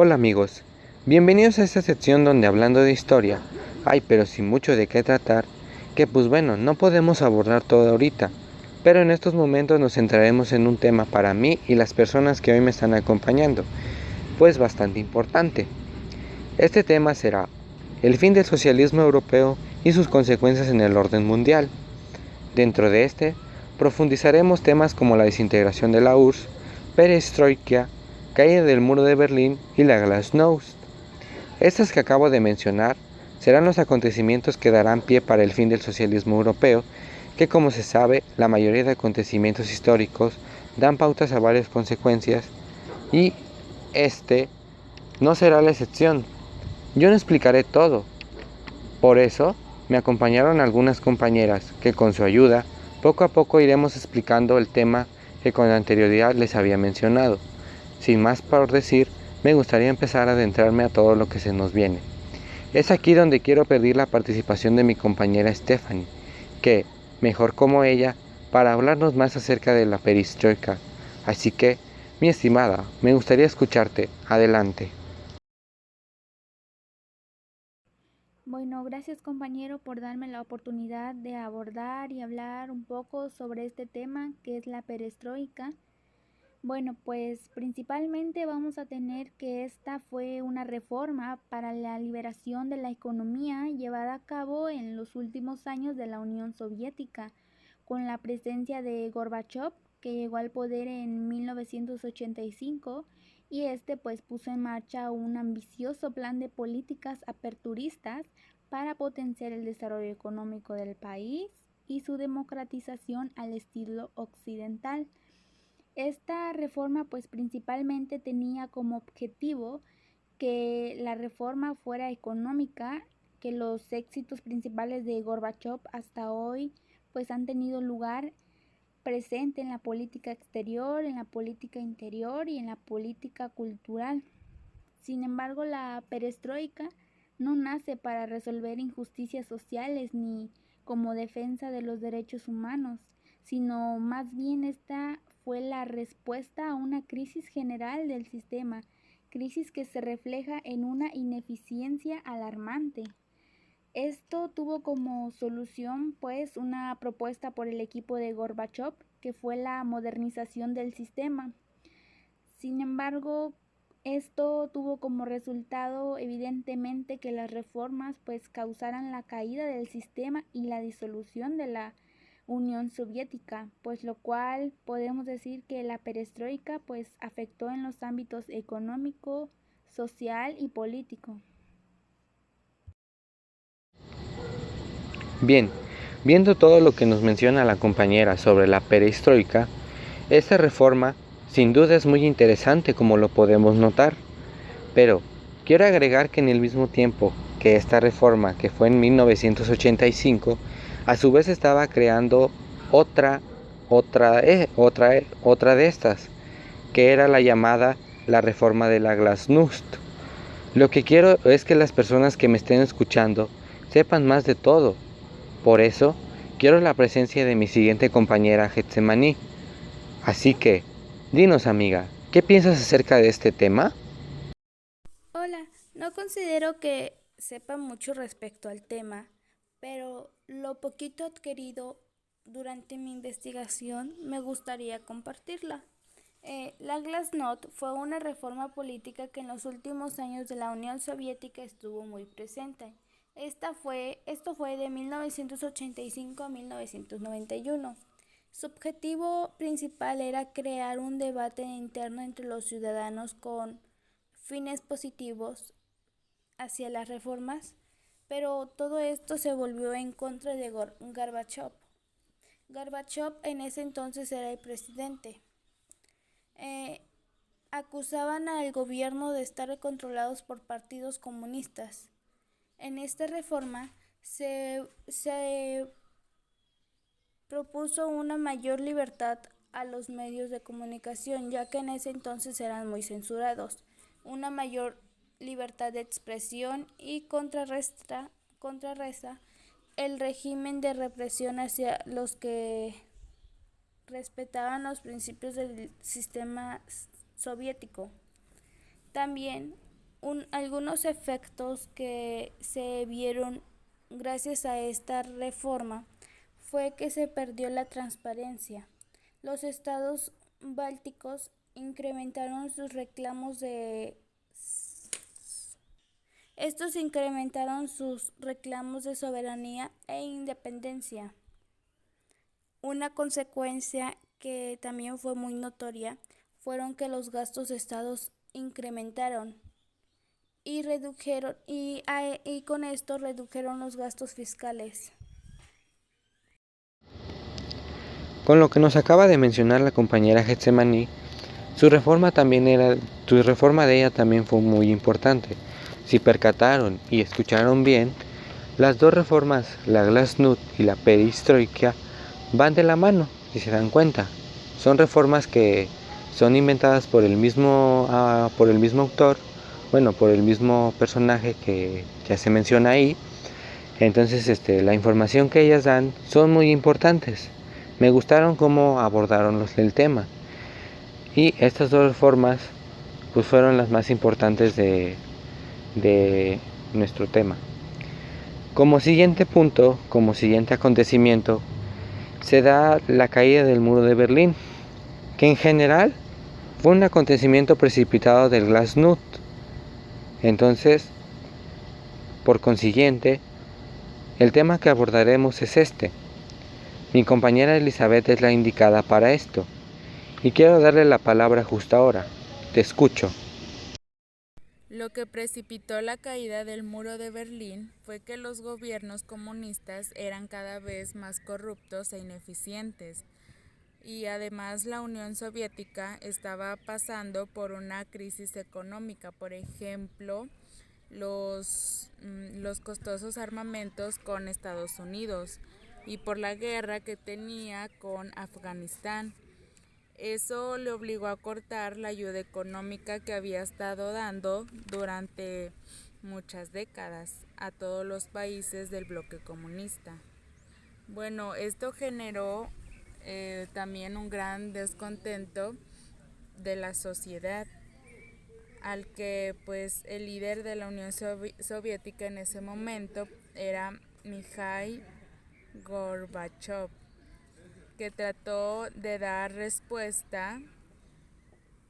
Hola amigos, bienvenidos a esta sección donde hablando de historia, pero sin mucho de qué tratar, que pues bueno, no podemos abordar todo ahorita, pero en estos momentos nos centraremos en un tema para mí y las personas que hoy me están acompañando, pues bastante importante. Este tema será el fin del socialismo europeo y sus consecuencias en el orden mundial. Dentro de este, profundizaremos temas como la desintegración de la URSS, perestroika, caída del muro de Berlín y la Glasnost. Estas que acabo de mencionar serán los acontecimientos que darán pie para el fin del socialismo europeo, que como se sabe, la mayoría de acontecimientos históricos dan pautas a varias consecuencias y este no será la excepción. Yo no explicaré todo, por eso me acompañaron algunas compañeras que con su ayuda poco a poco iremos explicando el tema que con anterioridad les había mencionado. Sin más por decir, me gustaría empezar a adentrarme a todo lo que se nos viene. Es aquí donde quiero pedir la participación de mi compañera Stephanie, que, mejor como ella, para hablarnos más acerca de la perestroika. Así que, mi estimada, me gustaría escucharte. Adelante. Bueno, gracias compañero por darme la oportunidad de abordar y hablar un poco sobre este tema que es la perestroika. Bueno, pues principalmente vamos a tener que esta fue una reforma para la liberación de la economía llevada a cabo en los últimos años de la Unión Soviética, con la presencia de Gorbachev, que llegó al poder en 1985 y este pues puso en marcha un ambicioso plan de políticas aperturistas para potenciar el desarrollo económico del país y su democratización al estilo occidental. Esta reforma pues principalmente tenía como objetivo que la reforma fuera económica, que los éxitos principales de Gorbachev hasta hoy pues han tenido lugar presente en la política exterior, en la política interior y en la política cultural. Sin embargo, la perestroika no nace para resolver injusticias sociales ni como defensa de los derechos humanos, sino más bien esta fue la respuesta a una crisis general del sistema, crisis que se refleja en una ineficiencia alarmante. Esto tuvo como solución pues una propuesta por el equipo de Gorbachev, que fue la modernización del sistema. Sin embargo, esto tuvo como resultado evidentemente que las reformas pues causaran la caída del sistema y la disolución de la Unión Soviética, pues lo cual podemos decir que la perestroika pues afectó en los ámbitos económico, social y político. Bien, viendo todo lo que nos menciona la compañera sobre la perestroika, esta reforma sin duda es muy interesante como lo podemos notar, pero quiero agregar que en el mismo tiempo que esta reforma, que fue en 1985, a su vez estaba creando otra, otra de estas, que era la llamada la reforma de la Glasnost. Lo que quiero es que las personas que me estén escuchando sepan más de todo. Por eso, quiero la presencia de mi siguiente compañera Getsemaní. Así que, dinos amiga, ¿qué piensas acerca de este tema? Hola, no considero que sepa mucho respecto al tema, pero lo poquito adquirido durante mi investigación me gustaría compartirla. La Glasnost fue una reforma política que en los últimos años de la Unión Soviética estuvo muy presente. Esto fue de 1985 a 1991. Su objetivo principal era crear un debate interno entre los ciudadanos con fines positivos hacia las reformas, pero todo esto se volvió en contra de Gorbachev. Gorbachev en ese entonces era el presidente. Eh, Acusaban al gobierno de estar controlados por partidos comunistas. En esta reforma se propuso una mayor libertad a los medios de comunicación, ya que en ese entonces eran muy censurados, una mayor libertad de expresión y contrarresta el régimen de represión hacia los que respetaban los principios del sistema soviético. También Algunos efectos que se vieron gracias a esta reforma fue que se perdió la transparencia. Los estados bálticos incrementaron sus reclamos de Estos incrementaron sus reclamos de soberanía e independencia. Una consecuencia que también fue muy notoria fueron que los gastos de estados incrementaron y con esto redujeron los gastos fiscales. Con lo que nos acaba de mencionar la compañera Getsemaní, su reforma de ella también fue muy importante. Si percataron y escucharon bien, las dos reformas, la Glasnost y la Perestroika, van de la mano, si se dan cuenta. Son reformas que son inventadas por el mismo autor, por el mismo personaje que ya se menciona ahí. Entonces, la información que ellas dan son muy importantes. Me gustaron cómo abordaron el tema. Y estas dos reformas pues fueron las más importantes de nuestro tema. Como siguiente punto, como siguiente acontecimiento, se da la caída del muro de Berlín, que en general fue un acontecimiento precipitado del Glasnost. Entonces, por consiguiente, el tema que abordaremos es este. Mi compañera Elizabeth es la indicada para esto, y quiero darle la palabra justo ahora. Te escucho. Lo que precipitó la caída del muro de Berlín fue que los gobiernos comunistas eran cada vez más corruptos e ineficientes, y además la Unión Soviética estaba pasando por una crisis económica, por ejemplo, los costosos armamentos con Estados Unidos y por la guerra que tenía con Afganistán. Eso le obligó a cortar la ayuda económica que había estado dando durante muchas décadas a todos los países del bloque comunista. Bueno, esto generó también un gran descontento de la sociedad, al que pues el líder de la Unión Soviética en ese momento era Mikhail Gorbachev, que trató de dar respuesta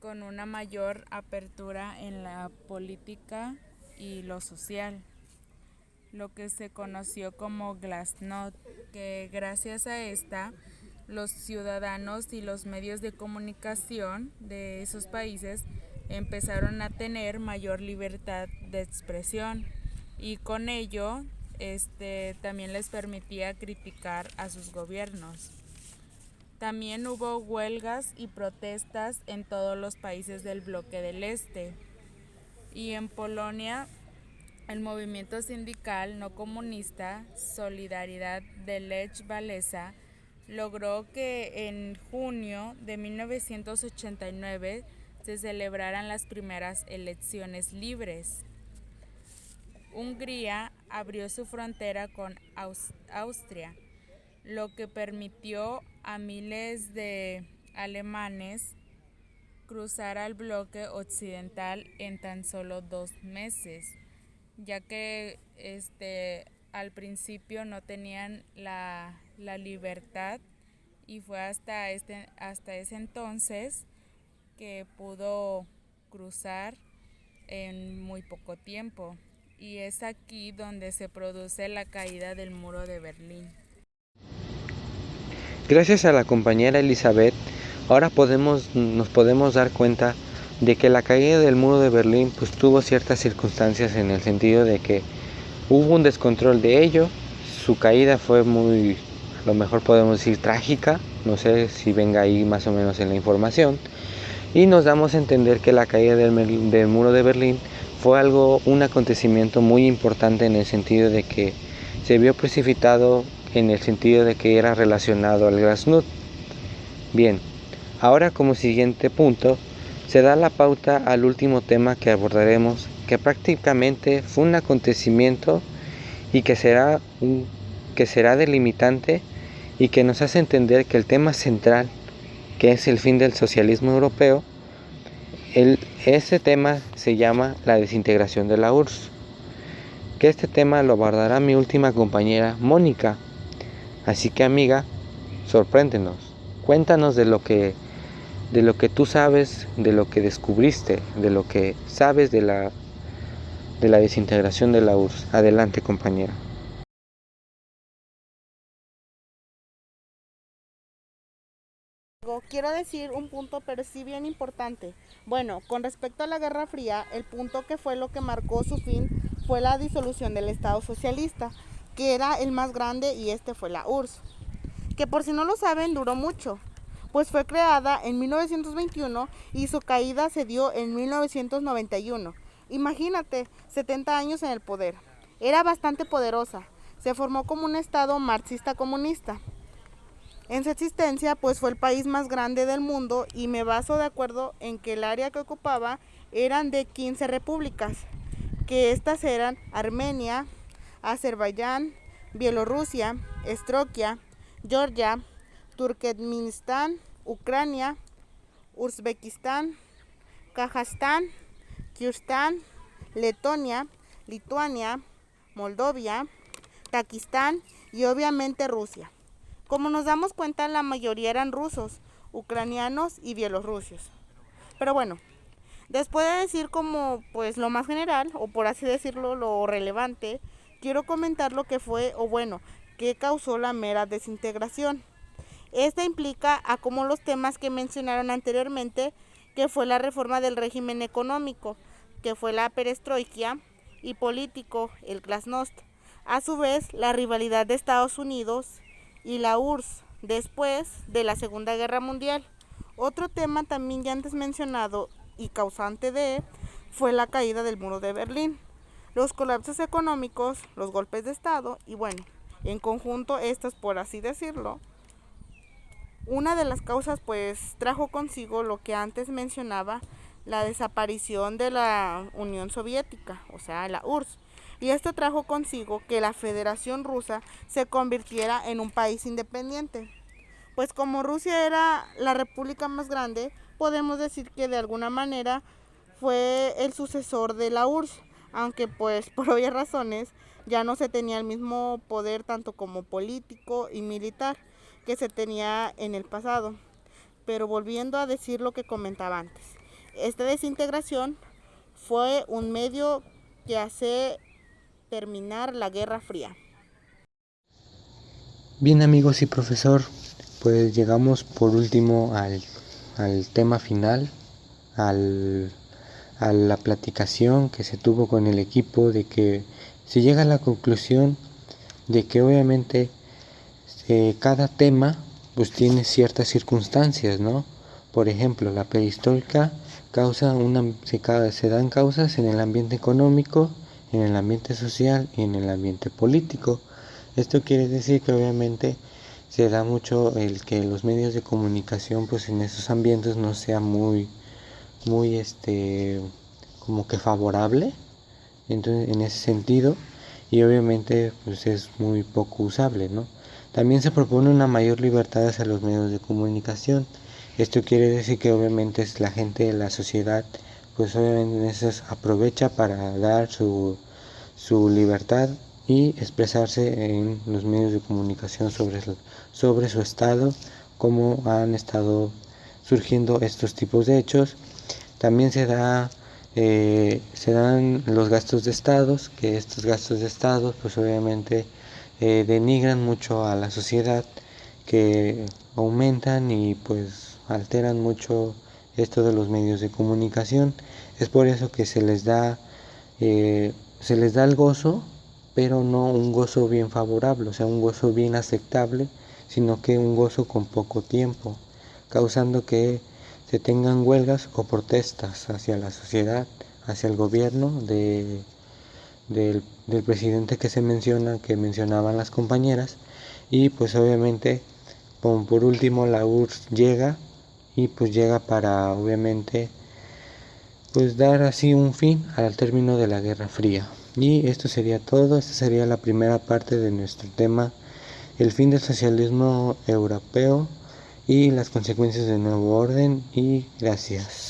con una mayor apertura en la política y lo social, lo que se conoció como Glasnost, que gracias a esta los ciudadanos y los medios de comunicación de esos países empezaron a tener mayor libertad de expresión, y con ello también les permitía criticar a sus gobiernos. También hubo huelgas y protestas en todos los países del bloque del Este, y en Polonia el movimiento sindical no comunista Solidaridad de Lech Walesa logró que en junio de 1989 se celebraran las primeras elecciones libres. Hungría abrió su frontera con Austria, lo que permitió a miles de alemanes cruzar al bloque occidental en tan solo 2 meses, ya que al principio no tenían la libertad, y fue hasta ese entonces que pudo cruzar en muy poco tiempo, y es aquí donde se produce la caída del muro de Berlín. Gracias a la compañera Elizabeth, ahora nos podemos dar cuenta de que la caída del muro de Berlín pues tuvo ciertas circunstancias, en el sentido de que hubo un descontrol de ello. Su caída fue muy, a lo mejor podemos decir, trágica. No sé si venga ahí más o menos en la información. Y nos damos a entender que la caída del muro de Berlín fue un acontecimiento muy importante, en el sentido de que se vio precipitado, en el sentido de que era relacionado al Glasnost. Bien, ahora como siguiente punto se da la pauta al último tema que abordaremos, que prácticamente fue un acontecimiento y que será delimitante, y que nos hace entender que el tema central, que es el fin del socialismo europeo, ese tema se llama la desintegración de la URSS, que este tema lo abordará mi última compañera Mónica. Así que, amiga, sorpréndenos, cuéntanos de lo que tú sabes, de lo que descubriste, de lo que sabes de la desintegración de la URSS. Adelante, compañera. Quiero decir un punto, pero sí bien importante. Bueno, con respecto a la Guerra Fría, el punto que fue lo que marcó su fin fue la disolución del Estado socialista, que era el más grande, y este fue la URSS, que por si no lo saben duró mucho, pues fue creada en 1921 y su caída se dio en 1991. Imagínate, 70 años en el poder. Era bastante poderosa. Se formó como un estado marxista comunista. En su existencia, pues fue el país más grande del mundo, y me baso de acuerdo en que el área que ocupaba eran de 15 repúblicas, que estas eran Armenia, Azerbaiyán, Bielorrusia, Estroquia, Georgia, Turkmenistán, Ucrania, Uzbekistán, Kazajstán, Kirguistán, Letonia, Lituania, Moldavia, Pakistán y obviamente Rusia. Como nos damos cuenta, la mayoría eran rusos, ucranianos y bielorrusios. Pero bueno, después de decir como pues lo más general, o por así decirlo, lo relevante, quiero comentar lo que fue, o bueno, qué causó la mera desintegración. Esta implica a como los temas que mencionaron anteriormente, que fue la reforma del régimen económico, que fue la perestroika, y político, el glasnost. A su vez, la rivalidad de Estados Unidos y la URSS después de la Segunda Guerra Mundial. Otro tema también ya antes mencionado y causante de fue la caída del muro de Berlín, los colapsos económicos, los golpes de Estado y bueno, en conjunto estas, por así decirlo, una de las causas pues trajo consigo lo que antes mencionaba, la desaparición de la Unión Soviética, o sea, la URSS. Y esto trajo consigo que la Federación Rusa se convirtiera en un país independiente. Pues como Rusia era la república más grande, podemos decir que de alguna manera fue el sucesor de la URSS, aunque pues por obvias razones ya no se tenía el mismo poder tanto como político y militar que se tenía en el pasado. Pero volviendo a decir lo que comentaba antes, esta desintegración fue un medio que hace terminar la Guerra Fría. Bien, amigos y profesor, pues llegamos por último al tema final, a la platicación que se tuvo con el equipo, de que se llega a la conclusión de que obviamente cada tema pues tiene ciertas circunstancias, ¿no? Por ejemplo, la perestroika se dan causas en el ambiente económico, en el ambiente social y en el ambiente político. Esto quiere decir que obviamente se da mucho el que los medios de comunicación pues en esos ambientes no sea muy como que favorable, entonces en ese sentido, y obviamente pues es muy poco usable, ¿no? También se propone una mayor libertad hacia los medios de comunicación. Esto quiere decir que obviamente es la gente de la sociedad pues obviamente aprovecha para dar su libertad y expresarse en los medios de comunicación sobre su estado, cómo han estado surgiendo estos tipos de hechos. También se dan los gastos de estados, que estos gastos de estados pues obviamente denigran mucho a la sociedad, que aumentan y pues alteran mucho esto de los medios de comunicación. Es por eso que se les da el gozo, pero no un gozo bien favorable, o sea, un gozo bien aceptable, sino que un gozo con poco tiempo, causando que se tengan huelgas o protestas hacia la sociedad, hacia el gobierno del presidente que mencionaban las compañeras. Y pues obviamente, por último, la URSS llega y pues llega para obviamente pues dar así un fin al término de la Guerra Fría. Y esto sería todo. Esta sería la primera parte de nuestro tema, el fin del socialismo europeo y las consecuencias del nuevo orden. Y gracias.